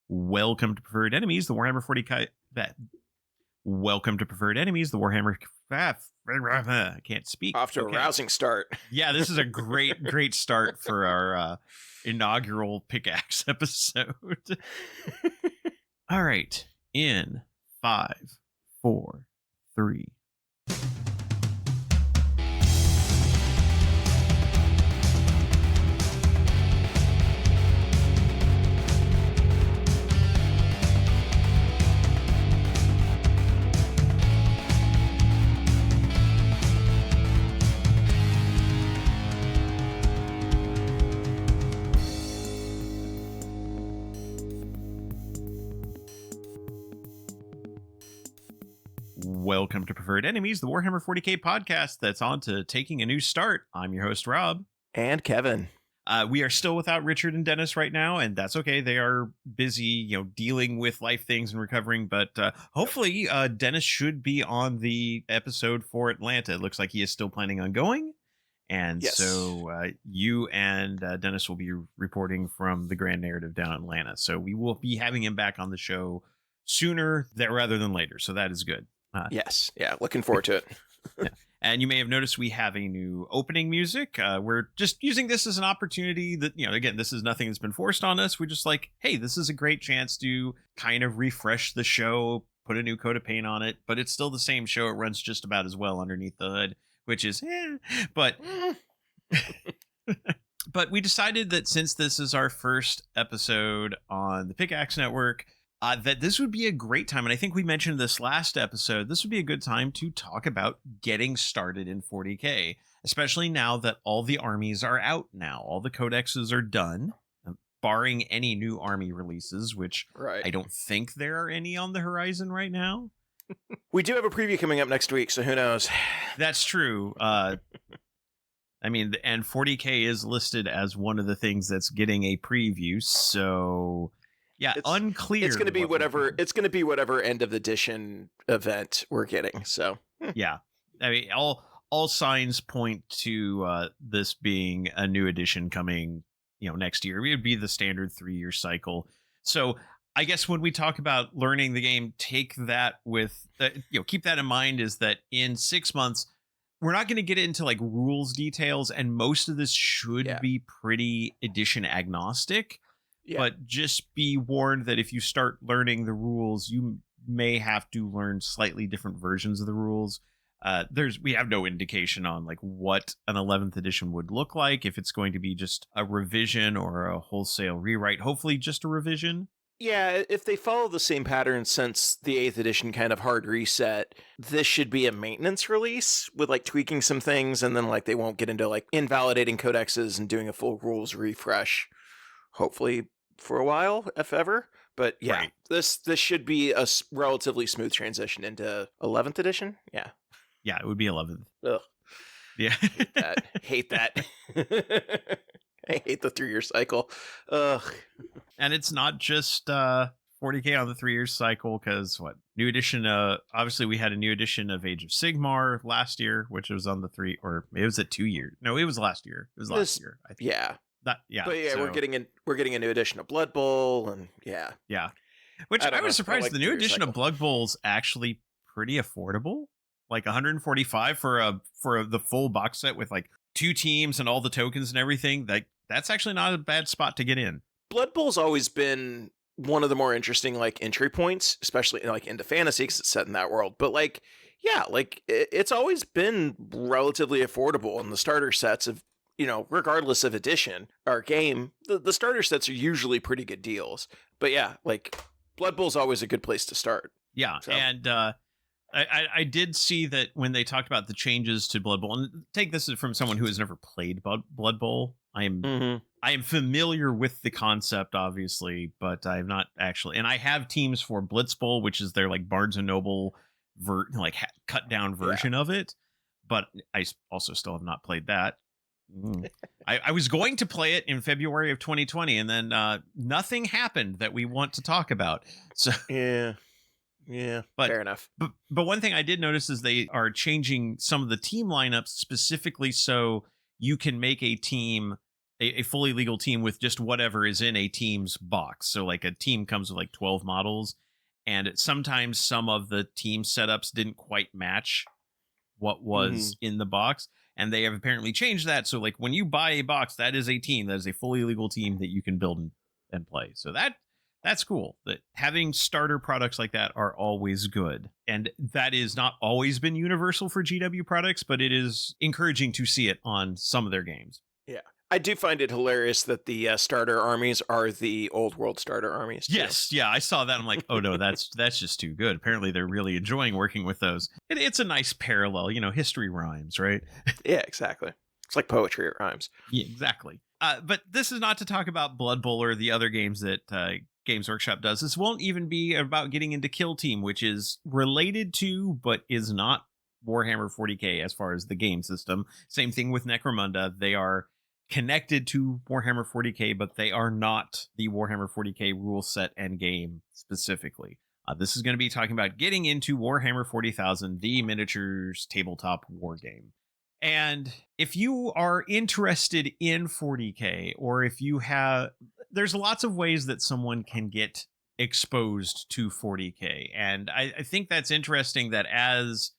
Welcome to Preferred Enemies, the Warhammer 40K. Welcome to Preferred Enemies, the Warhammer. I can't speak. Off to a rousing start. Yeah, this is a great start for our inaugural pickaxe episode. All right, in 5, 4, 3. Welcome to Preferred Enemies, the Warhammer 40K podcast that's on to taking a new start. I'm your host, Rob. And Kevin. We are still without Richard and Dennis right now, and that's okay. They are busy, dealing with life things and recovering, but hopefully Dennis should be on the episode for Atlanta. It looks like he is still planning on going. And yes. So you and Dennis will be reporting from the Grand Narrative down in Atlanta. So we will be having him back on the show sooner rather than later. So that is good. Yes. Yeah. Looking forward to it. Yeah. And you may have noticed we have a new opening music. We're just using this as an opportunity that, again, this is nothing that's been forced on us. We're just like, hey, this is a great chance to kind of refresh the show, put a new coat of paint on it, but it's still the same show. It runs just about as well underneath the hood, which is, but but we decided that since this is our first episode on the Pickaxe Network, that this would be a great time. And I think we mentioned this last episode. This would be a good time to talk about getting started in 40K, especially now that all the armies are out now. All the codexes are done, barring any new army releases, which I don't think there are any on the horizon right now. We do have a preview coming up next week, so who knows? That's true. And 40K is listed as one of the things that's getting a preview, so... Yeah, it's unclear. It's going to be whatever. It's going to be whatever end of the edition event we're getting. So yeah, I mean, all signs point to this being a new edition coming, next year. It would be the standard 3-year cycle. So I guess when we talk about learning the game, take that with keep that in mind. Is that in 6 months we're not going to get into like rules details, and most of this should be pretty edition agnostic. Yeah. But just be warned that if you start learning the rules, you may have to learn slightly different versions of the rules. We have no indication on like what an 11th edition would look like, if it's going to be just a revision or a wholesale rewrite. Hopefully just a revision. Yeah, if they follow the same pattern since the 8th edition kind of hard reset, this should be a maintenance release with like tweaking some things, and then like they won't get into like invalidating codexes and doing a full rules refresh. Hopefully for a while, if ever. But yeah, this should be a relatively smooth transition into 11th edition. Yeah. Yeah, it would be 11th. Ugh. Yeah. Hate that. I hate the 3-year cycle. Ugh. And it's not just 40K on the 3-year cycle, because new edition, obviously we had a new edition of Age of Sigmar last year, which was on the 3, or it was at 2 years. No, it was last year. It was last year, I think. Yeah. But yeah, we're getting a new edition of Blood Bowl, and yeah, which I was surprised. The new edition of Blood Bowl's actually pretty affordable, like 145 for the full box set with like 2 teams and all the tokens and everything. That's actually not a bad spot to get in. Blood Bowl's always been one of the more interesting like entry points, especially like into fantasy because it's set in that world. But like, yeah, like it's always been relatively affordable, and the starter sets of, regardless of edition or game, the starter sets are usually pretty good deals. But yeah, like Blood Bowl's always a good place to start. Yeah, so. And I did see that when they talked about the changes to Blood Bowl, and take this from someone who has never played Blood Bowl. I am familiar with the concept, obviously, but I have not actually. And I have teams for Blitz Bowl, which is their like Barnes and Noble cut down version of it. But I also still have not played that. I was going to play it in February of 2020, and then nothing happened that we want to talk about. So yeah, but, fair enough. But one thing I did notice is they are changing some of the team lineups specifically so you can make a team a fully legal team with just whatever is in a team's box. So like a team comes with like 12 models, and sometimes some of the team setups didn't quite match what was in the box, and they have apparently changed that. So like when you buy a box, that is a team, that is a fully legal team that you can build and play. So that's cool. That having starter products like that are always good, and that is not always been universal for GW products, but it is encouraging to see it on some of their games. Yeah. I do find it hilarious that the starter armies are the old world starter armies. Too. Yes, yeah, I saw that. I'm like, oh no, that's just too good. Apparently, they're really enjoying working with those. It's a nice parallel, history rhymes, right? Yeah, exactly. It's like poetry, it rhymes. Yeah, exactly. But this is not to talk about Blood Bowl or the other games that Games Workshop does. This won't even be about getting into Kill Team, which is related to, but is not Warhammer 40K as far as the game system. Same thing with Necromunda. They are connected to Warhammer 40K, but they are not the Warhammer 40K rule set and game specifically. This is going to be talking about getting into Warhammer 40,000, the miniatures tabletop war game. And if you are interested in 40K, or if you have, there's lots of ways that someone can get exposed to 40K. And I think that's interesting that as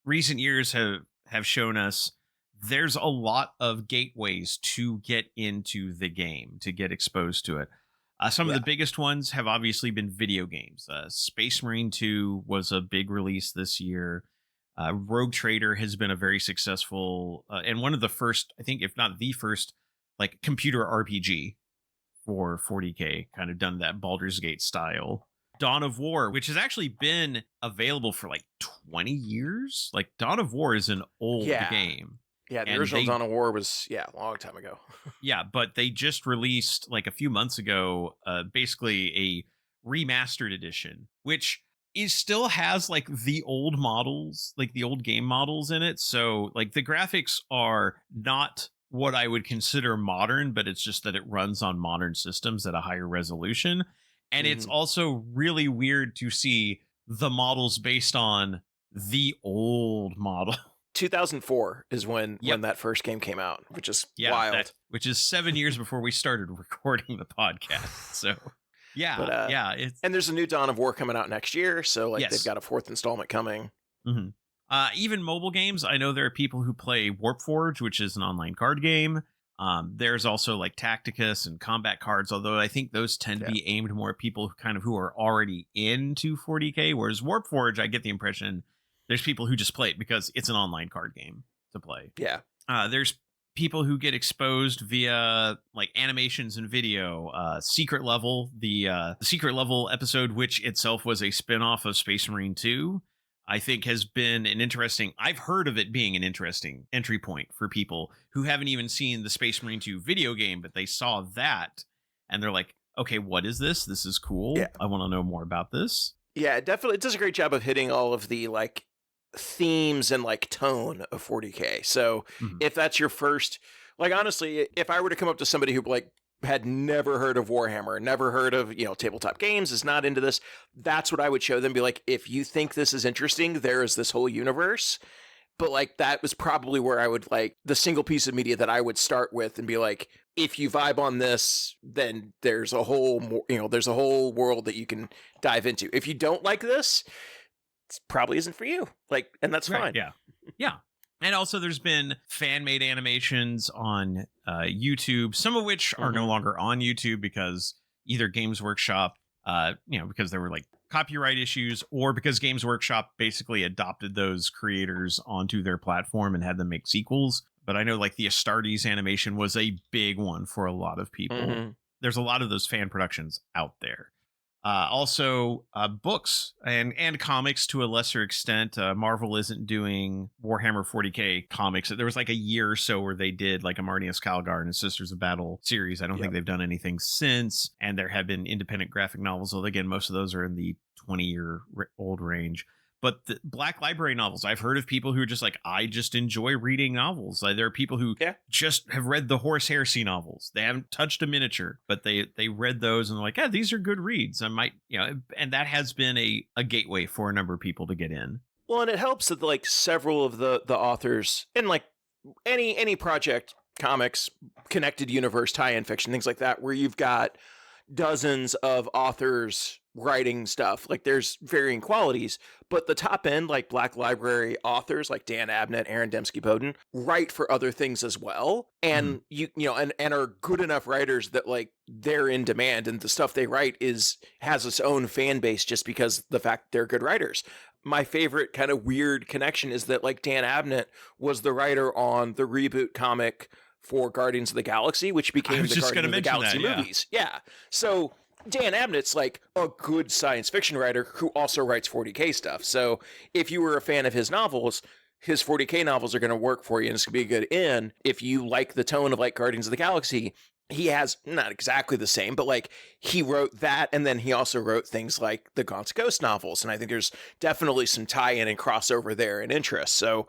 recent years have shown us, there's a lot of gateways to get into the game, to get exposed to it. Some of the biggest ones have obviously been video games. Space Marine 2 was a big release this year. Rogue Trader has been a very successful and one of the first, I think, if not the first, like computer RPG for 40K, kind of done that Baldur's Gate style. Dawn of War, which has actually been available for like 20 years. Like Dawn of War is an old game. Yeah, the original Dawn of War was, a long time ago. Yeah, but they just released like a few months ago, basically a remastered edition, which is still has like the old models, like the old game models in it. So like the graphics are not what I would consider modern, but it's just that it runs on modern systems at a higher resolution. And it's also really weird to see the models based on the old model. 2004 is when that first game came out, which is wild. Which is 7 years before we started recording the podcast. So and there's a new Dawn of War coming out next year, so like they've got a fourth installment coming. Even mobile games, I know there are people who play Warpforge, which is an online card game. There's also like Tacticus and combat cards, although I think those tend to be aimed more at people who are already into 40K, whereas Warpforge, I get the impression there's people who just play it because it's an online card game to play. Yeah. There's people who get exposed via like animations and video. Secret Level, the Secret Level episode, which itself was a spin-off of Space Marine 2, I think has been an interesting, I've heard of it being an interesting entry point for people who haven't even seen the Space Marine 2 video game, but they saw that and they're like, okay, what is this? This is cool. Yeah. I want to know more about this. Yeah, it definitely does a great job of hitting all of the like themes and like tone of 40K. So if that's your first, like honestly, if I were to come up to somebody who like had never heard of Warhammer, never heard of, tabletop games, is not into this, that's what I would show them. Be like, if you think this is interesting, there is this whole universe. But like, that was probably where I would like the single piece of media that I would start with and be like, if you vibe on this, then there's a whole, there's a whole world that you can dive into. If you don't like this, it probably isn't for you. Like, and that's fine. Yeah. Yeah. And also there's been fan-made animations on YouTube, some of which are no longer on YouTube because either Games Workshop, because there were like copyright issues, or because Games Workshop basically adopted those creators onto their platform and had them make sequels. But I know like the Astartes animation was a big one for a lot of people. There's a lot of those fan productions out there. Also books and comics to a lesser extent. Marvel isn't doing Warhammer 40K comics. There was like a year or so where they did like a Marnius Calgar and Sisters of Battle series. I don't think they've done anything since. And there have been independent graphic novels, although again, most of those are in the 20-year-old range. But the Black Library novels, I've heard of people who are just like, I just enjoy reading novels. There are people who just have read the Horse Heresy novels. They haven't touched a miniature, but they read those and they're like, yeah, these are good reads. I might, and that has been a gateway for a number of people to get in. Well, and it helps that like several of the authors and like any project comics, connected universe, tie-in fiction, things like that, where you've got dozens of authors writing stuff. Like there's varying qualities, but the top end, like Black Library authors like Dan Abnett, Aaron Dembski Bowden, write for other things as well. And and are good enough writers that like they're in demand, and the stuff they write has its own fan base just because the fact they're good writers. My favorite kind of weird connection is that like Dan Abnett was the writer on the reboot comic for Guardians of the Galaxy, which became the Guardians of the Galaxy movies. Yeah. So Dan Abnett's like a good science fiction writer who also writes 40K stuff. So if you were a fan of his novels, his 40K novels are going to work for you, and it's going to be a good in. If you like the tone of like Guardians of the Galaxy, he has not exactly the same, but like he wrote that, and then he also wrote things like the Gaunt's Ghost novels. And I think there's definitely some tie-in and crossover there and interest. So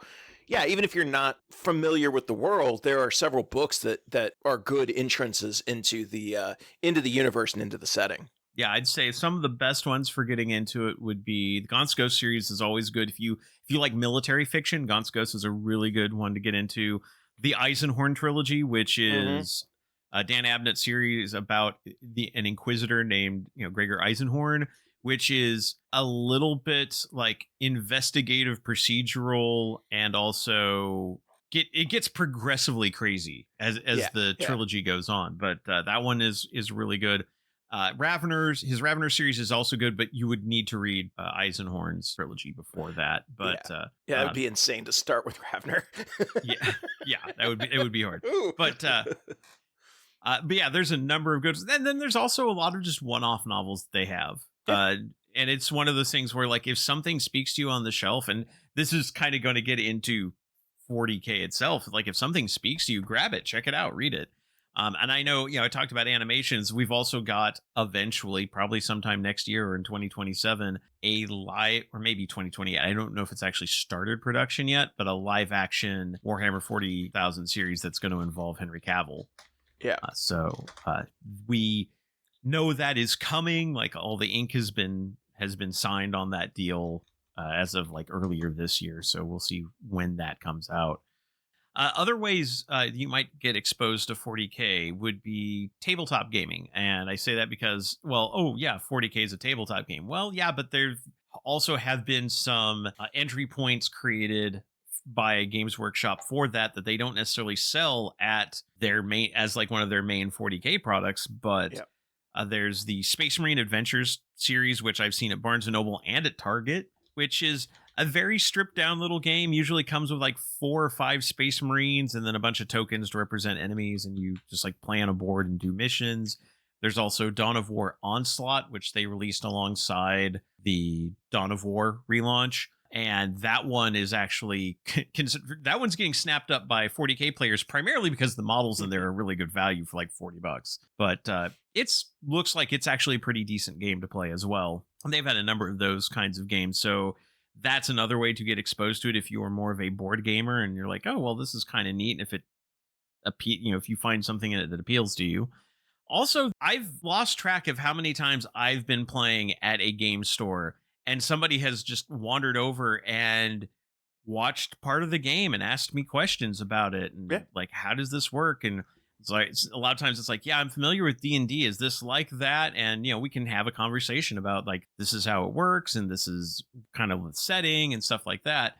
yeah, even if you're not familiar with the world, there are several books that are good entrances into the universe and into the setting. Yeah, I'd say some of the best ones for getting into it would be the Gaunt's Ghost series is always good. If you like military fiction, Gaunt's Ghost is a really good one to get into. The Eisenhorn trilogy, which is Dan Abnett series about an inquisitor named Gregor Eisenhorn, which is a little bit like investigative procedural, and also it gets progressively crazy as the trilogy goes on. But that one is really good. His Ravener series is also good, but you would need to read Eisenhorn's trilogy before that. But it would be insane to start with Ravener. it would be hard. Ooh. But yeah, there's a number of good, and then there's also a lot of just one-off novels they have. And it's one of those things where like if something speaks to you on the shelf, and this is kind of going to get into 40K itself, like if something speaks to you, grab it, check it out, read it. And I know, I talked about animations. We've also got eventually, probably sometime next year or in 2027, a live, or maybe 2028. I don't know if it's actually started production yet, but a live action Warhammer 40,000 series that's going to involve Henry Cavill. Yeah. So we know that is coming. Like all the ink has been signed on that deal as of like earlier this year. So we'll see when that comes out. Other ways you might get exposed to 40K would be tabletop gaming. And I say that because, 40K is a tabletop game. Well, yeah, but there also have been some entry points created by Games Workshop for that they don't necessarily sell at their main as like one of their main 40K products. But there's the Space Marine Adventures series, which I've seen at Barnes & Noble and at Target, which is a very stripped down little game. Usually comes with like 4 or 5 Space Marines and then a bunch of tokens to represent enemies, and you just like play on a board and do missions. There's also Dawn of War Onslaught, which they released alongside the Dawn of War relaunch. And that one is actually that one's getting snapped up by 40K players primarily because the models in there are really good value for like $40. But looks like it's actually a pretty decent game to play as well. And they've had a number of those kinds of games. So that's another way to get exposed to it if you are more of a board gamer and you're like, oh, well, this is kind of neat. If if you find something in it that appeals to you. Also, I've lost track of how many times I've been playing at a game store and somebody has just wandered over and watched part of the game and asked me questions about it. And like, how does this work? And it's like, a lot of times it's like, yeah, I'm familiar with D&D. Is this like that? And, we can have a conversation about like, this is how it works. And this is kind of the setting and stuff like that.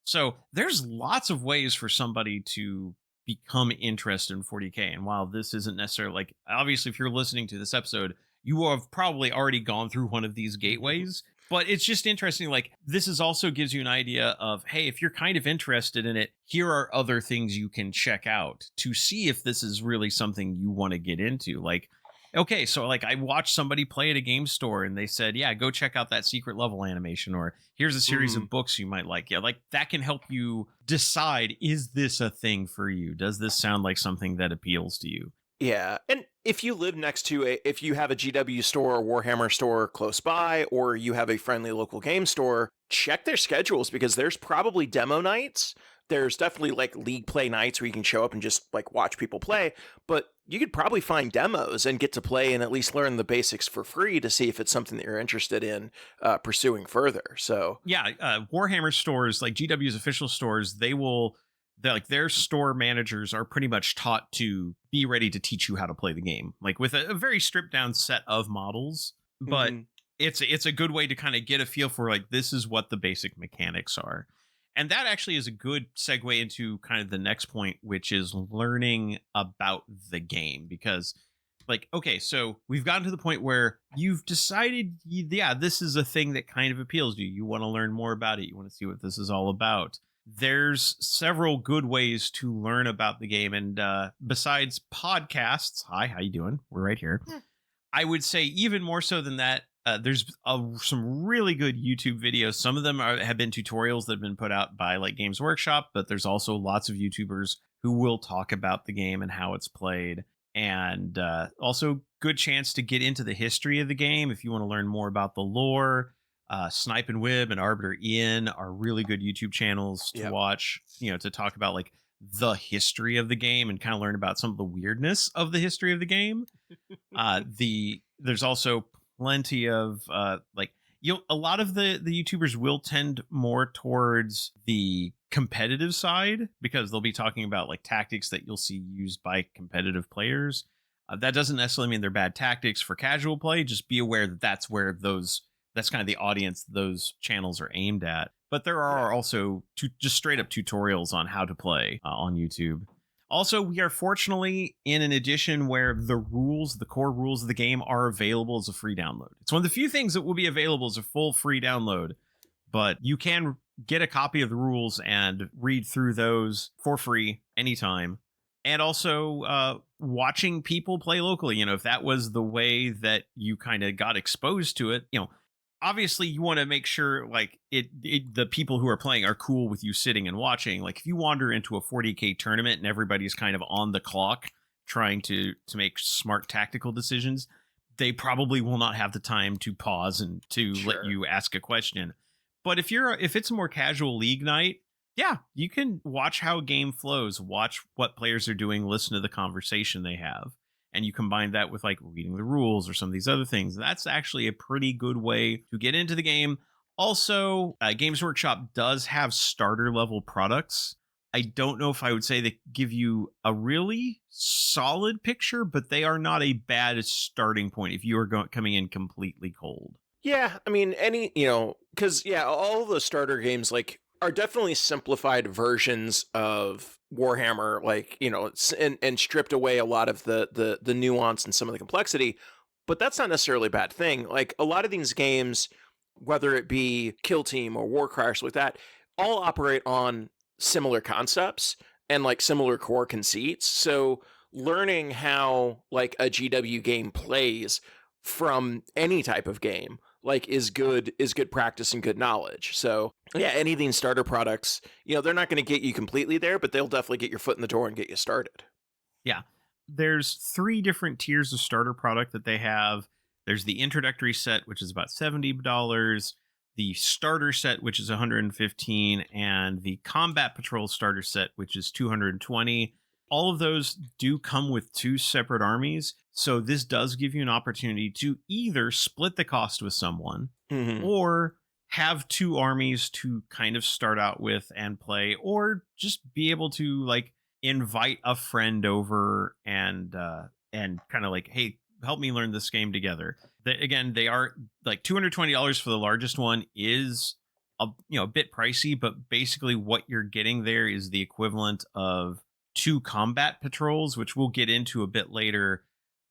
So there's lots of ways for somebody to become interested in 40K. And while this isn't necessarily like, obviously, if you're listening to this episode, you have probably already gone through one of these gateways. But it's just interesting, like, this is also gives you an idea of, hey, if you're kind of interested in it, here are other things you can check out to see if this is really something you want to get into. Like, okay, so like I watched somebody play at a game store and they said, yeah, go check out that secret level animation, or here's a series of books you might like. Yeah, like that can help you decide, is this a thing for you? Does this sound like something that appeals to you? Yeah. And if you live next to if you have a GW store or Warhammer store close by, or you have a friendly local game store, check their schedules, because there's probably demo nights. There's definitely like league play nights where you can show up and just like watch people play, but you could probably find demos and get to play and at least learn the basics for free to see if it's something that you're interested in pursuing further. So yeah, Warhammer stores, like GW's official stores, they will their store managers are pretty much taught to be ready to teach you how to play the game, like with a very stripped down set of models. But Mhm. it's a good way to kind of get a feel for like this is what the basic mechanics are. And that actually is a good segue into kind of the next point, which is learning about the game. Because like, okay, so we've gotten to the point where you've decided, yeah, this is a thing that kind of appeals to you. You want to learn more about it. You want to see what this is all about. There's several good ways to learn about the game. And besides podcasts, hi, how you doing? We're right here. I would say even more so than that, there's some really good YouTube videos. Some of them have been tutorials that have been put out by like Games Workshop, but there's also lots of YouTubers who will talk about the game and how it's played. And also, good chance to get into the history of the game if you want to learn more about the lore. Snipe and Wib and Arbiter Ian are really good YouTube channels to Yep. watch, to talk about like the history of the game and kind of learn about some of the weirdness of the history of the game. There's also plenty of like a lot of the YouTubers will tend more towards the competitive side because they'll be talking about like tactics that you'll see used by competitive players. That doesn't necessarily mean they're bad tactics for casual play. Just be aware that that's kind of the audience those channels are aimed at. But there Yeah. are also just straight up tutorials on how to play on YouTube. Also, we are fortunately in an edition where the core rules of the game are available as a free download. It's one of the few things that will be available as a full free download, but you can get a copy of the rules and read through those for free anytime. And also, watching people play locally, if that was the way that you kind of got exposed to it, obviously you want to make sure like the people who are playing are cool with you sitting and watching. Like if you wander into a 40K tournament and everybody's kind of on the clock trying to make smart tactical decisions, they probably will not have the time to pause and to let Sure. you ask a question. But if it's a more casual league night, yeah, you can watch how a game flows, watch what players are doing, listen to the conversation they have, and you combine that with like reading the rules or some of these other things. That's actually a pretty good way to get into the game. Also, Games Workshop does have starter level products. I don't know if I would say they give you a really solid picture, but they are not a bad starting point if you are coming in completely cold. Yeah, I mean, because yeah, all the starter games like are definitely simplified versions of Warhammer, like and stripped away a lot of the nuance and some of the complexity. But that's not necessarily a bad thing. Like a lot of these games, whether it be Kill Team or War Crash, like that, all operate on similar concepts and like similar core conceits. So learning how like a GW game plays from any type of game like is good practice and good knowledge. So yeah, any of these starter products, they're not going to get you completely there, but they'll definitely get your foot in the door and get you started. Yeah. There's three different tiers of starter product that they have. There's the introductory set, which is about $70, the starter set, which is 115, and the combat patrol starter set, which is 220. All of those do come with two separate armies. So this does give you an opportunity to either split the cost with someone Hmm. or have two armies to kind of start out with and play, or just be able to like invite a friend over and kind of like, hey, help me learn this game together. Again, they are like $220 for the largest one is a bit pricey, but basically what you're getting there is the equivalent of two combat patrols, which we'll get into a bit later.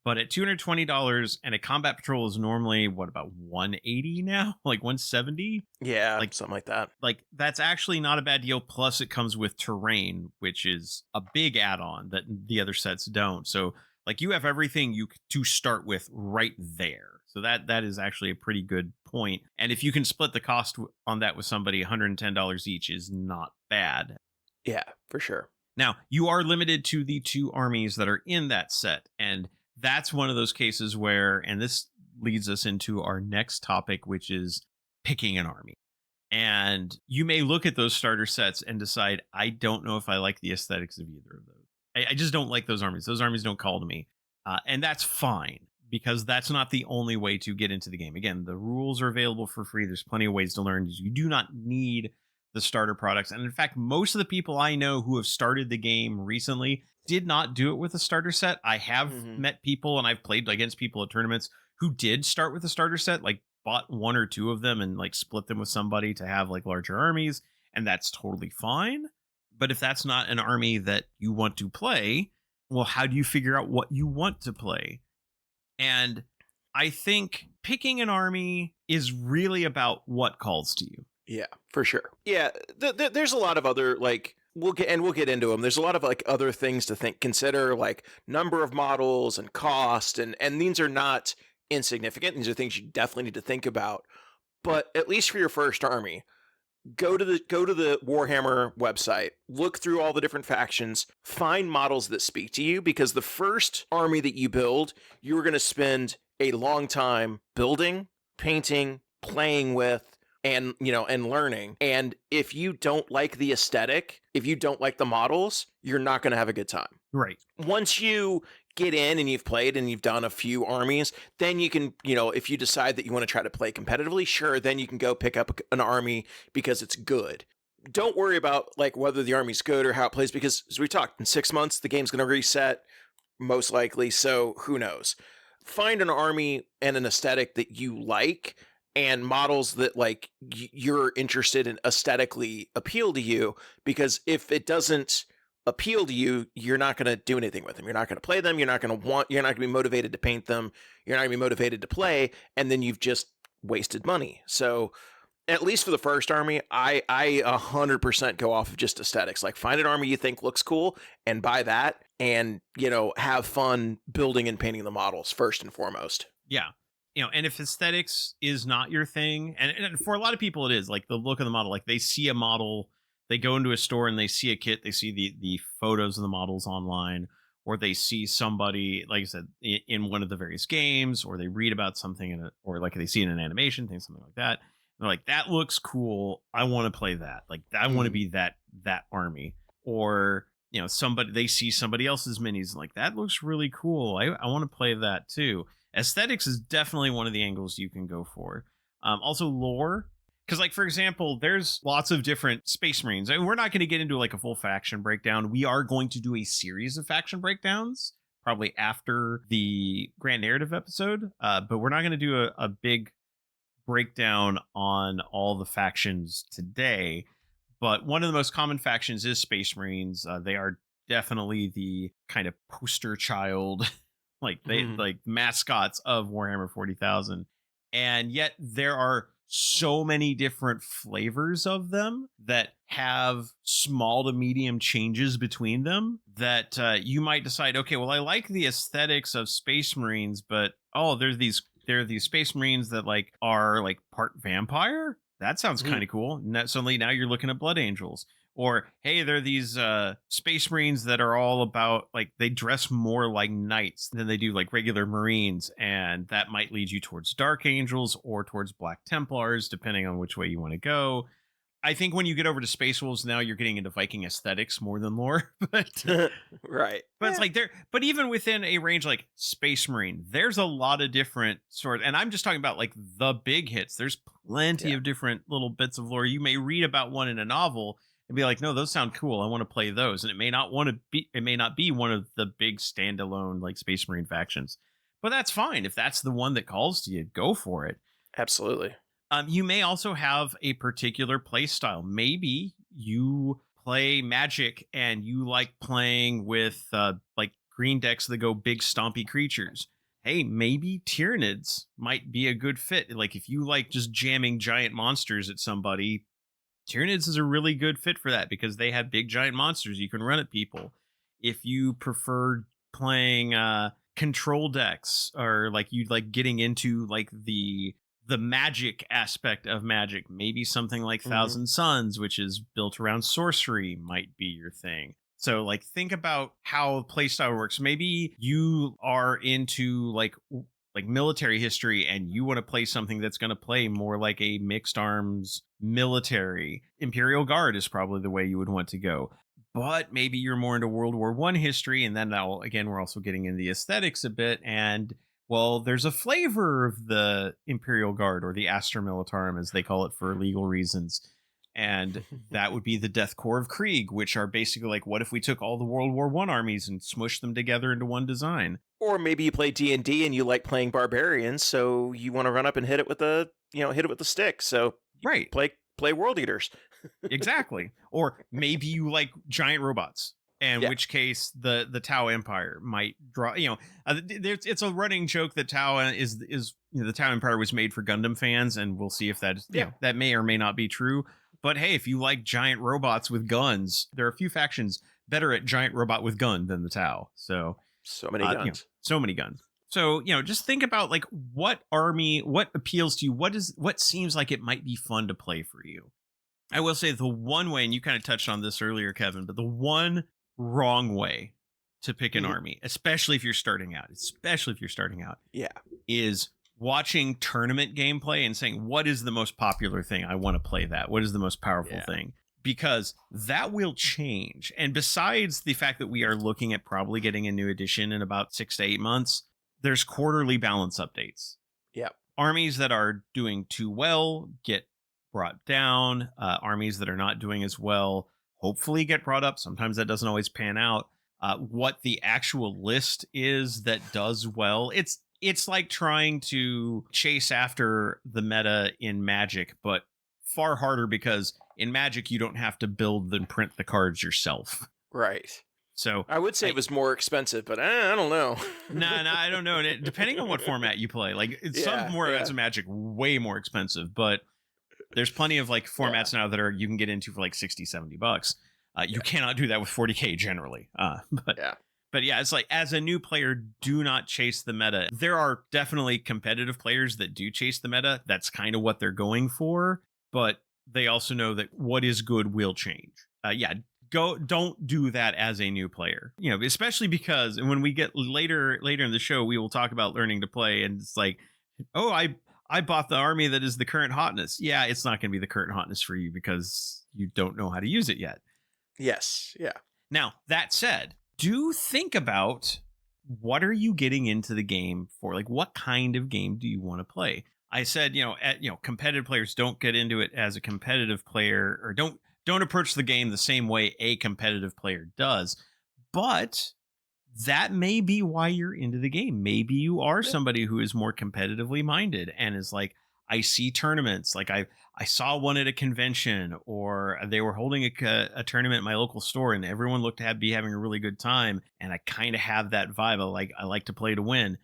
But at $220, and a combat patrol is normally what, about 180 now, like 170. Yeah, Like something like that. that's actually not a bad deal. Plus, it comes with terrain, which is a big add-on that the other sets don't. So, like, you have everything to start with right there. So that is actually a pretty good point. And if you can split the cost on that with somebody, $110 each is not bad. Yeah, for sure. Now, you are limited to the two armies that are in that set, and that's one of those cases where, and this leads us into our next topic, which is picking an army. And you may look at those starter sets and decide, I don't know if I like the aesthetics of either of those. I just don't like those armies. Those armies don't call to me. And that's fine because that's not the only way to get into the game. Again, the rules are available for free. There's plenty of ways to learn. You do not need the starter products. And in fact, most of the people I know who have started the game recently did not do it with a starter set. I have Mhm. met people and I've played against people at tournaments who did start with a starter set, like bought one or two of them and like split them with somebody to have like larger armies. And that's totally fine. But if that's not an army that you want to play, well, how do you figure out what you want to play? And I think picking an army is really about what calls to you. Yeah, for sure. Yeah, there's a lot of other like we'll get into them. There's a lot of like other things to consider, like number of models and cost, and these are not insignificant. These are things you definitely need to think about. But at least for your first army, go to the Warhammer website, look through all the different factions, find models that speak to you, because the first army that you build, you're going to spend a long time building, painting, playing with, and and learning. And if you don't like the aesthetic, if you don't like the models, you're not going to have a good time. Right. Once you get in and you've played and you've done a few armies, then you can, if you decide that you want to try to play competitively, sure, then you can go pick up an army because it's good. Don't worry about like whether the army's good or how it plays, because as we talked, in 6 months the game's going to reset most likely, so who knows. Find an army and an aesthetic that you like, and models that like you're interested in aesthetically appeal to you, because if it doesn't appeal to you, you're not going to do anything with them. You're not going to play them. You're not going to be motivated to paint them. You're not going to be motivated to play. And then you've just wasted money. So at least for the first army, I 100% go off of just aesthetics. Like find an army you think looks cool and buy that, and, have fun building and painting the models first and foremost. Yeah. And if aesthetics is not your thing, and for a lot of people it is, like the look of the model, like they see a model, they go into a store and they see a kit, they see the photos of the models online, or they see somebody, like I said, in one of the various games, or they read about something or like they see in an animation, things, something like that. They're like, that looks cool. I want to play that. Like I want to be that army. Or, somebody, they see somebody else's minis and like, that looks really cool. I want to play that too. Aesthetics is definitely one of the angles you can go for. Also lore. Because, like, for example, there's lots of different Space Marines. And we're not going to get into, like, a full faction breakdown. We are going to do a series of faction breakdowns, probably after the Grand Narrative episode. But we're not going to do a big breakdown on all the factions today. But one of the most common factions is Space Marines. They are definitely the kind of poster child, like, like mascots of Warhammer 40,000. And yet there are so many different flavors of them that have small to medium changes between them that you might decide, okay, well, I like the aesthetics of Space Marines, but there are these Space Marines that like are like part vampire. That sounds kind of cool. And suddenly now you're looking at Blood Angels. Or, hey, there are these Space Marines that are all about, like, they dress more like knights than they do like regular Marines. And that might lead you towards Dark Angels or towards Black Templars, depending on which way you want to go. I think when you get over to Space Wolves, now you're getting into Viking aesthetics more than lore. But right. But it's like but even within a range like Space Marine, there's a lot of different sorts. And I'm just talking about like the big hits. There's plenty of different little bits of lore. You may read about one in a novel and be like, no, those sound cool. I want to play those. And it may not be one of the big standalone like Space Marine factions, but that's fine. If that's the one that calls to you, go for it. Absolutely. You may also have a particular play style. Maybe you play Magic and you like playing with like green decks that go big stompy creatures. Hey, maybe Tyranids might be a good fit. Like if you like just jamming giant monsters at somebody, Tyranids is a really good fit for that because they have big giant monsters you can run at people. If you prefer playing control decks, or like you like getting into like the magic aspect of Magic, maybe something like Thousand Suns, which is built around sorcery, might be your thing. So like think about how playstyle works. Maybe you are into like military history and you want to play something that's going to play more like a mixed arms military. Imperial Guard is probably the way you would want to go. But maybe you're more into World War I history, and then now again we're also getting into the aesthetics a bit, and well, there's a flavor of the Imperial Guard, or the Astra Militarum as they call it for legal reasons. And that would be the Death Corps of Krieg, which are basically like, what if we took all the World War I armies and smushed them together into one design? Or maybe you play D&D and you like playing barbarians, so you want to run up and hit it with the stick. So Right. play World Eaters. Exactly. Or maybe you like giant robots, in which case the Tau Empire might draw. It's a running joke that Tau is the Tau Empire was made for Gundam fans, and we'll see if that may or may not be true. But hey, if you like giant robots with guns, there are a few factions better at giant robot with gun than the Tau. So many guns. So many guns. So, just think about like what appeals to you, what seems like it might be fun to play for you. I will say the one way, and you kind of touched on this earlier, Kevin, but the one wrong way to pick an army, especially if you're starting out, is watching tournament gameplay and saying, what is the most popular thing? I want to play that. What is the most powerful thing? Because that will change. And besides the fact that we are looking at probably getting a new edition in about 6 to 8 months, there's quarterly balance updates. Yeah. Armies that are doing too well get brought down. Armies that are not doing as well hopefully get brought up. Sometimes that doesn't always pan out. What the actual list is that does well, it's like trying to chase after the meta in Magic, but far harder, because in Magic you don't have to build and print the cards yourself. Right. So I would say it was more expensive, but I don't know. No, I don't know. Depending on what format you play, like some formats of Magic way more expensive, but there's plenty of like formats now that you can get into for like $60-$70. You cannot do that with 40K generally. But yeah, it's like, as a new player, do not chase the meta. There are definitely competitive players that do chase the meta. That's kind of what they're going for, but they also know that what is good will change. Don't do that as a new player, especially because when we get later in the show, we will talk about learning to play. And it's like, oh, I bought the army that is the current hotness. Yeah, it's not going to be the current hotness for you because you don't know how to use it yet. Yes. Yeah. Now, that said, do think about, what are you getting into the game for? Like, what kind of game do you want to play? I said, competitive players don't get into it as a competitive player, or don't approach the game the same way a competitive player does. But that may be why you're into the game. Maybe you are somebody who is more competitively minded and is like, I see tournaments. Like I saw one at a convention, or they were holding a tournament at my local store, and everyone looked to be having a really good time. And I kind of have that vibe. I like to play to win.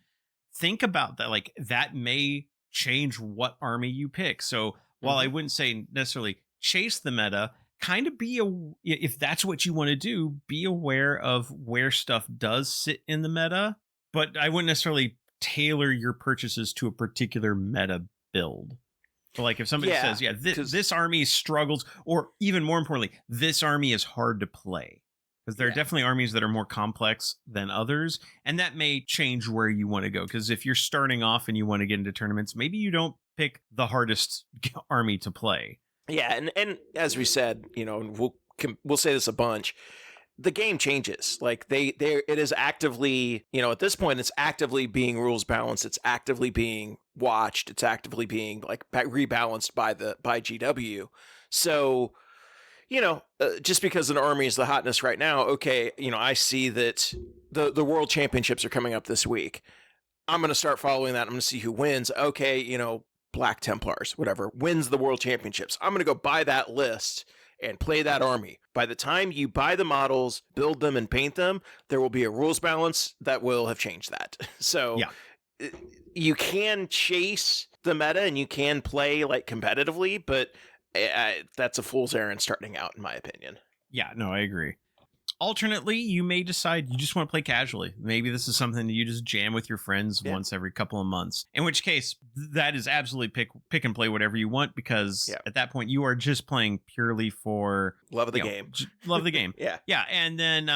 Think about that. Like, that may change what army you pick. So while I wouldn't say necessarily chase the meta, kind of if that's what you want to do, be aware of where stuff does sit in the meta, but I wouldn't necessarily tailor your purchases to a particular meta build. So like if somebody says, this army struggles, or even more importantly, this army is hard to play, because there are definitely armies that are more complex than others, and that may change where you want to go. Because if you're starting off and you want to get into tournaments, maybe you don't pick the hardest army to play. Yeah, and as we said, we'll say this a bunch. The game changes. Like it is actively, at this point, it's actively being rules balanced. It's actively being watched. It's actively being like rebalanced by GW. So, just because an army is the hotness right now, okay, I see that the World Championships are coming up this week. I'm going to start following that. I'm going to see who wins. Okay, Black Templars, whatever, wins the World Championships. I'm going to go buy that list and play that army. By the time you buy the models, build them, and paint them, there will be a rules balance that will have changed that. So you can chase the meta and you can play like competitively, but that's a fool's errand starting out, in my opinion. Yeah, no, I agree. Alternately, you may decide you just want to play casually. Maybe this is something that you just jam with your friends once every couple of months. In which case, that is absolutely pick and play whatever you want, because at that point you are just playing purely for love of the game. Love the game. Yeah. And then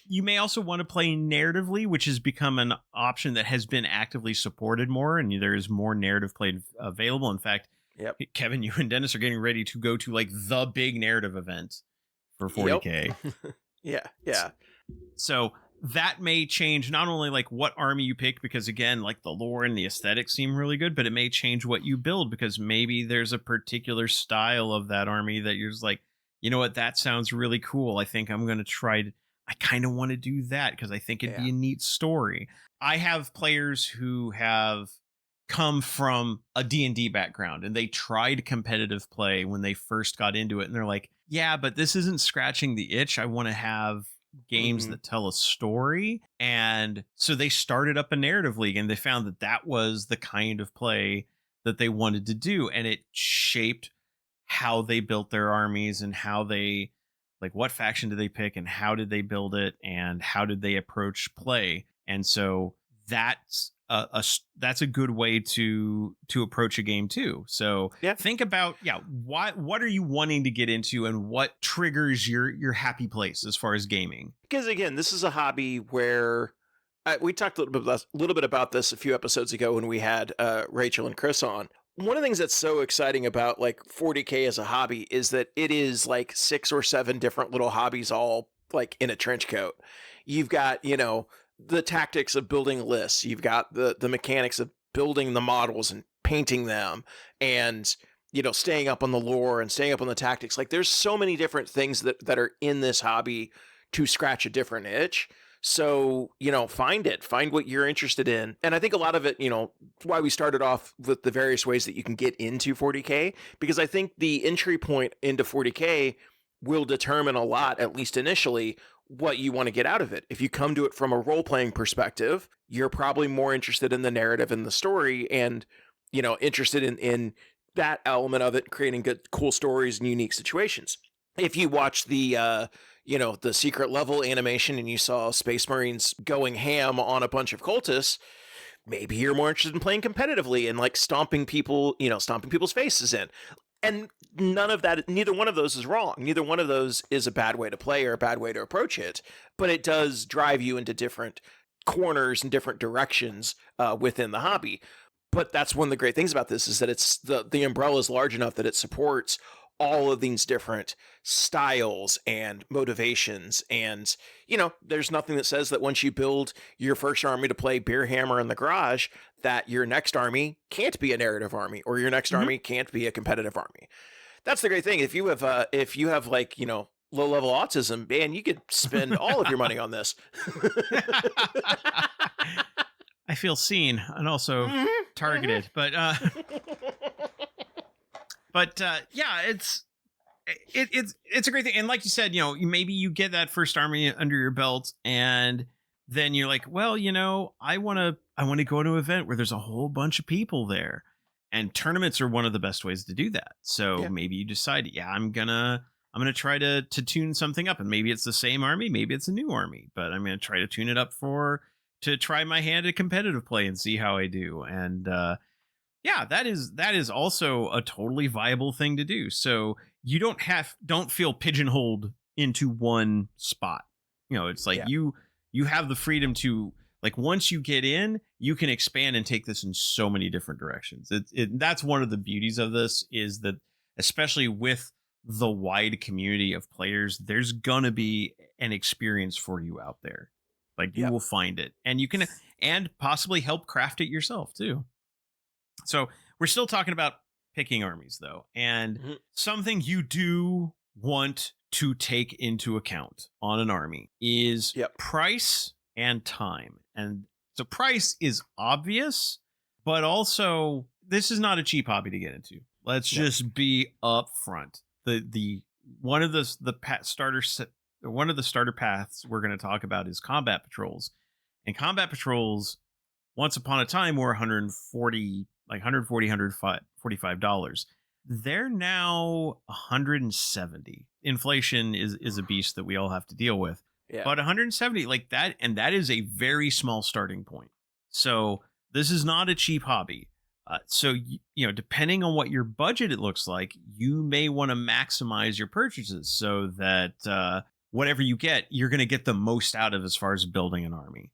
you may also want to play narratively, which has become an option that has been actively supported more, and there is more narrative play available. In fact, Kevin, you and Dennis are getting ready to go to like the big narrative event for 40K. Yeah. So that may change not only like what army you pick, because again, like the lore and the aesthetics seem really good, but it may change what you build, because maybe there's a particular style of that army that you're just like, you know what, that sounds really cool. I think I'm going to I kind of want to do that because I think it'd Yeah. be a neat story. I have players who have come from a D&D background and they tried competitive play when they first got into it, and they're like, yeah, but this isn't scratching the itch. I want to have games Hmm. that tell a story. And so they started up a narrative league, and they found that that was the kind of play that they wanted to do, and it shaped how they built their armies and how they, like, what faction did they pick and how did they build it and how did they approach play. And so that's that's a good way to approach a game too. So Yeah. think about, yeah, what are you wanting to get into and what triggers your happy place as far as gaming. Because again, this is a hobby where we talked a little bit about this a few episodes ago when we had Rachel and Chris on. One of the things that's so exciting about like 40K as a hobby is that it is like 6 or 7 different little hobbies all like in a trench coat. You've got, you know, the tactics of building lists. You've got the mechanics of building the models and painting them, and you know, staying up on the lore and staying up on the tactics. Like there's so many different things that are in this hobby to scratch a different itch. So, you know, find what you're interested in. And I think a lot of it, you know, why we started off with the various ways that you can get into 40K, because I think the entry point into 40K will determine a lot, at least initially, what you want to get out of it. If you come to it from a role playing perspective, you're probably more interested in the narrative and the story, and, you know, interested in that element of it, creating good, cool stories and unique situations. If you watch the, you know, the secret level animation and you saw Space Marines going ham on a bunch of cultists, maybe you're more interested in playing competitively and like stomping people, you know, stomping people's faces in. And none of that, neither one of those is wrong. Neither one of those is a bad way to play or a bad way to approach it, but it does drive you into different corners and different directions within the hobby. But that's one of the great things about this, is that it's the umbrella is large enough that it supports all of these different styles and motivations. And, you know, there's nothing that says that once you build your first army to play Beer Hammer in the garage, that your next army can't be a narrative army or your next army can't be a competitive army. That's the great thing. If you have like, you know, low level autism, man, you could spend all of your money on this. I feel seen and also targeted, but yeah, it's a great thing. And like you said, you know, maybe you get that first army under your belt, and then you're like, well, you know, I want to go to an event where there's a whole bunch of people there, and tournaments are one of the best ways to do that. So Yeah. maybe you decide, yeah, I'm gonna try to tune something up, and maybe it's the same army, maybe it's a new army, but I'm gonna try to tune it up to try my hand at competitive play and see how I do. And yeah, that is also a totally viable thing to do. So you don't feel pigeonholed into one spot. You know, it's like Yeah. you have the freedom to, like, once you get in, you can expand and take this in so many different directions. That's one of the beauties of this, is that especially with the wide community of players, there's gonna be an experience for you out there. Like, you Yep. will find it, and you can, and possibly help craft it yourself too. So we're still talking about picking armies though, and Mhm. something you do want to take into account on an army is Yep. price and time. And so price is obvious, but also this is not a cheap hobby to get into. Let's No. just be upfront. The one of one of the starter paths we're going to talk about is combat patrols. And combat patrols, once upon a time, were 140, like 140, $145. They're now 170. Inflation is a beast that we all have to deal with. Yeah. But 170, like that, and that is a very small starting point. So this is not a cheap hobby. So you know, depending on what your budget it looks like, you may want to maximize your purchases so that whatever you get, you're going to get the most out of as far as building an army.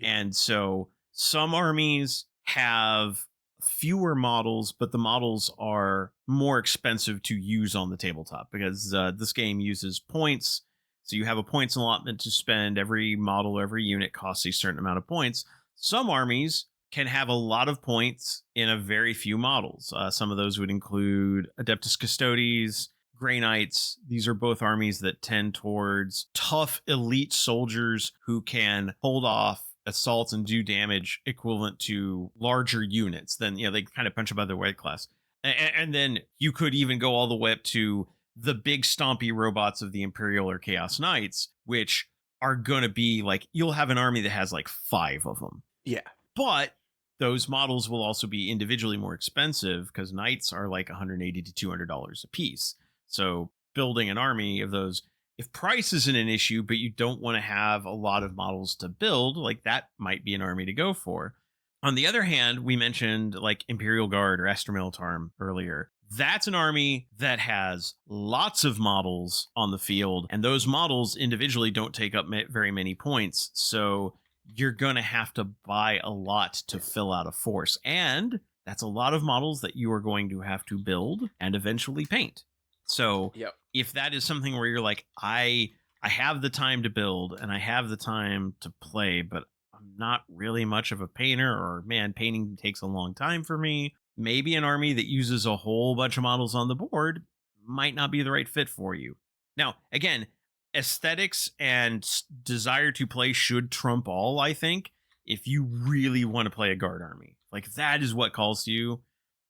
And so some armies have fewer models, but the models are more expensive to use on the tabletop because this game uses points. So you have a points allotment to spend. Every model, every unit costs a certain amount of points. Some armies can have a lot of points in a very few models. Some of those would include Adeptus Custodes, Grey Knights. These are both armies that tend towards tough elite soldiers who can hold off assaults and do damage equivalent to larger units. Then, they kind of punch above their weight class. And then you could even go all the way up to the big stompy robots of the Imperial or Chaos Knights, which are going to be like, you'll have an army that has like 5 of them. Yeah. But those models will also be individually more expensive because Knights are like $180 to $200 a piece. So building an army of those, if price isn't an issue, but you don't want to have a lot of models to build, like that might be an army to go for. On the other hand, we mentioned like Imperial Guard or Astra Militarum earlier. That's an army that has lots of models on the field, and those models individually don't take up very many points. So you're going to have to buy a lot to fill out a force. And that's a lot of models that you are going to have to build and eventually paint. So if that is something where you're like, I have the time to build and I have the time to play, but I'm not really much of a painter, or man, painting takes a long time for me, maybe an army that uses a whole bunch of models on the board might not be the right fit for you. Now, again, aesthetics and desire to play should trump all, I think. If you really want to play a guard army, like if that is what calls to you,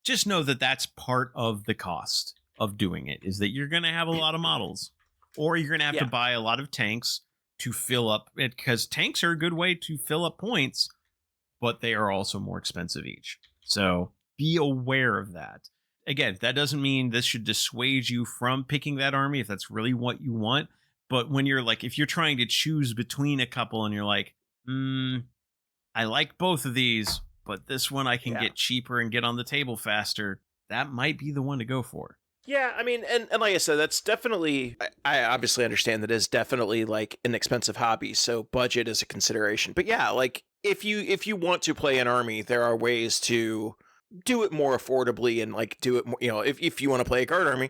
just know that that's part of the cost of doing it, is that you're going to have a lot of models, or you're going to have to buy a lot of tanks to fill up it, because tanks are a good way to fill up points, but they are also more expensive each. So be aware of that. Again, that doesn't mean this should dissuade you from picking that army if that's really what you want. But when you're like, if you're trying to choose between a couple and you're like, I like both of these, but this one I can get cheaper and get on the table faster, that might be the one to go for. Yeah, I mean, and like I said, that's definitely, I obviously understand that is definitely like an expensive hobby, so budget is a consideration. But yeah, like if you want to play an army, there are ways to do it more affordably and like do it more, if you want to play a guard army,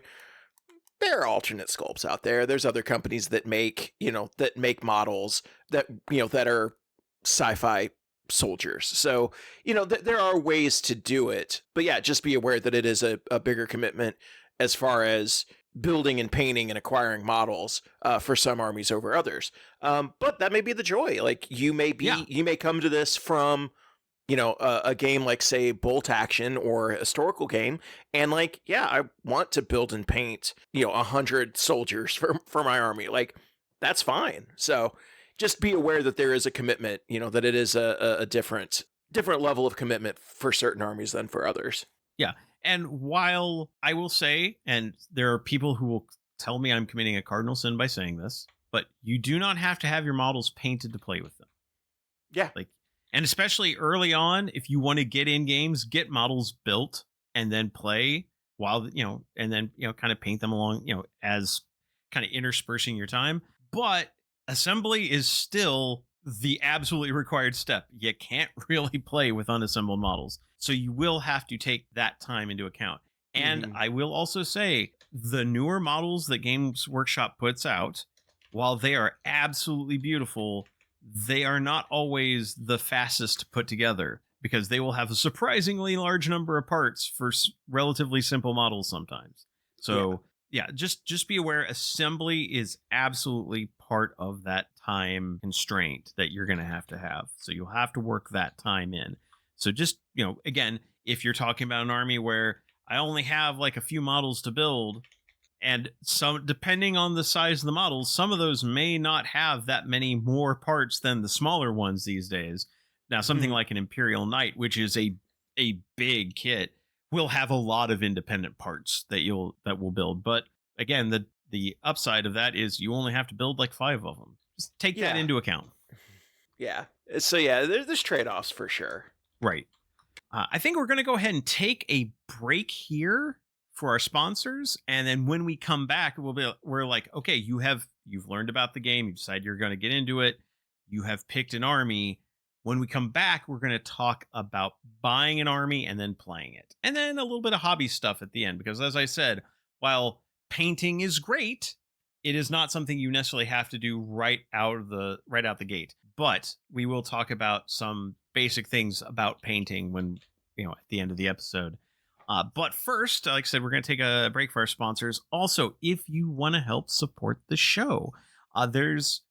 there are alternate sculpts out there. There's other companies that make, that make models that, that are sci-fi soldiers. So, there are ways to do it. But yeah, just be aware that it is a bigger commitment as far as building and painting and acquiring models for some armies over others. But that may be the joy. Like you may come to this from, a game like, say, Bolt Action or a historical game, and like, I want to build and paint, 100 soldiers for my army. Like, that's fine. So just be aware that there is a commitment, that it is a different level of commitment for certain armies than for others. Yeah. And while I will say, and there are people who will tell me I'm committing a cardinal sin by saying this, but you do not have to have your models painted to play with them. Yeah. And especially early on, if you want to get in games, get models built and then play while, and then, kind of paint them along, as kind of interspersing your time. But assembly is still the absolutely required step. You can't really play with unassembled models. So you will have to take that time into account. And I will also say the newer models that Games Workshop puts out, while they are absolutely beautiful, they are not always the fastest to put together, because they will have a surprisingly large number of parts for relatively simple models sometimes. So just be aware, assembly is absolutely part of that time constraint that you're going to have. So you'll have to work that time in. So just, again, if you're talking about an army where I only have like a few models to build, and some, depending on the size of the models, some of those may not have that many more parts than the smaller ones these days. Now, something like an Imperial Knight, which is a big kit, will have a lot of independent parts that will build. But again, the upside of that is you only have to build like 5 of them. Just take that into account. Yeah. So there's trade-offs for sure. Right. I think we're going to go ahead and take a break here for our sponsors, and then when we come back, we're like, okay, you've learned about the game, you decide you're going to get into it, you have picked an army. When we come back, we're going to talk about buying an army and then playing it, and then a little bit of hobby stuff at the end, because as I said, while painting is great, it is not something you necessarily have to do right out the gate. But we will talk about some basic things about painting when at the end of the episode. But first, like I said, we're going to take a break for our sponsors. Also, if you want to help support the show, there's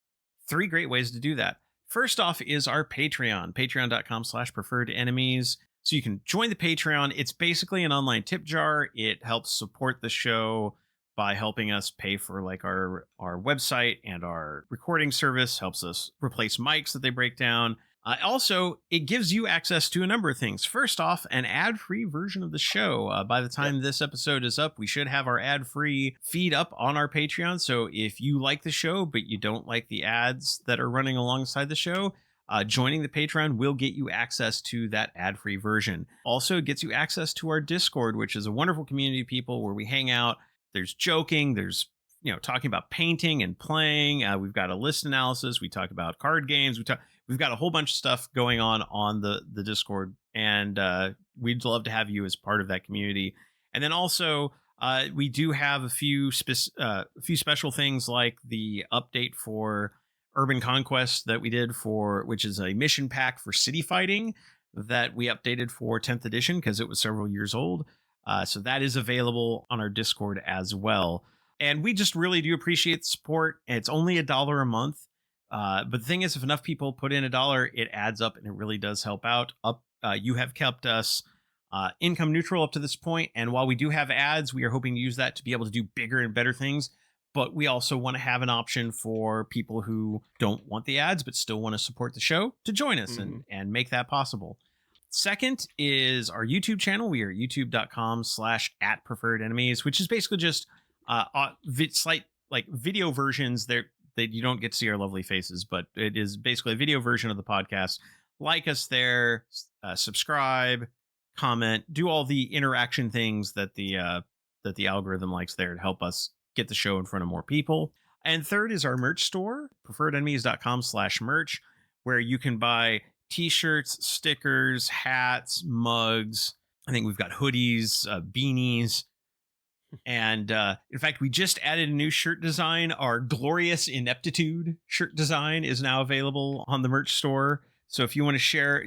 3 great ways to do that. First off is our Patreon, patreon.com/preferred enemies. So you can join the Patreon. It's basically an online tip jar. It helps support the show by helping us pay for like our website and our recording service, helps us replace mics that they break down. Also, it gives you access to a number of things. First off, an ad-free version of the show. By the time this episode is up, we should have our ad-free feed up on our Patreon. So if you like the show, but you don't like the ads that are running alongside the show, joining the Patreon will get you access to that ad-free version. Also, it gets you access to our Discord, which is a wonderful community of people where we hang out. There's joking, there's talking about painting and playing. We've got a list analysis. We talk about card games. We've got a whole bunch of stuff going on the Discord, and we'd love to have you as part of that community. And then also, we do have a few special things like the update for Urban Conquest that we did which is a mission pack for city fighting that we updated for 10th edition because it was several years old. So that is available on our Discord as well. And we just really do appreciate the support. It's only $1 a month. But the thing is, if enough people put in $1, it adds up and it really does help out. You have kept us income neutral up to this point. And while we do have ads, we are hoping to use that to be able to do bigger and better things. But we also want to have an option for people who don't want the ads, but still want to support the show to join us and make that possible. Second is our YouTube channel. We are youtube.com/@preferredenemies, which is basically just slight like video versions that you don't get to see our lovely faces, but it is basically a video version of the podcast. Like us there, subscribe, comment, do all the interaction things that the algorithm likes there to help us get the show in front of more people. And third is our merch store, preferredenemies.com/merch, where you can buy t-shirts, stickers, hats, mugs. I think we've got hoodies, beanies. And in fact, we just added a new shirt design. Our Glorious Ineptitude shirt design is now available on the merch store. So if you want to share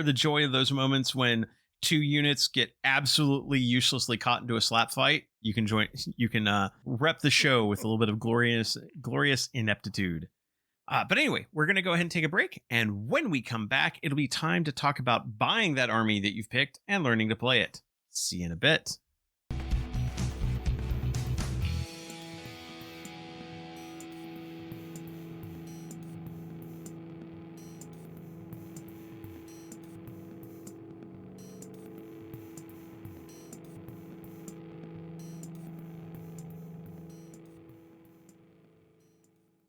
the joy of those moments when 2 units get absolutely uselessly caught into a slap fight, you can rep the show with a little bit of glorious ineptitude. But anyway, we're going to go ahead and take a break. And when we come back, it'll be time to talk about buying that army that you've picked and learning to play it. See you in a bit.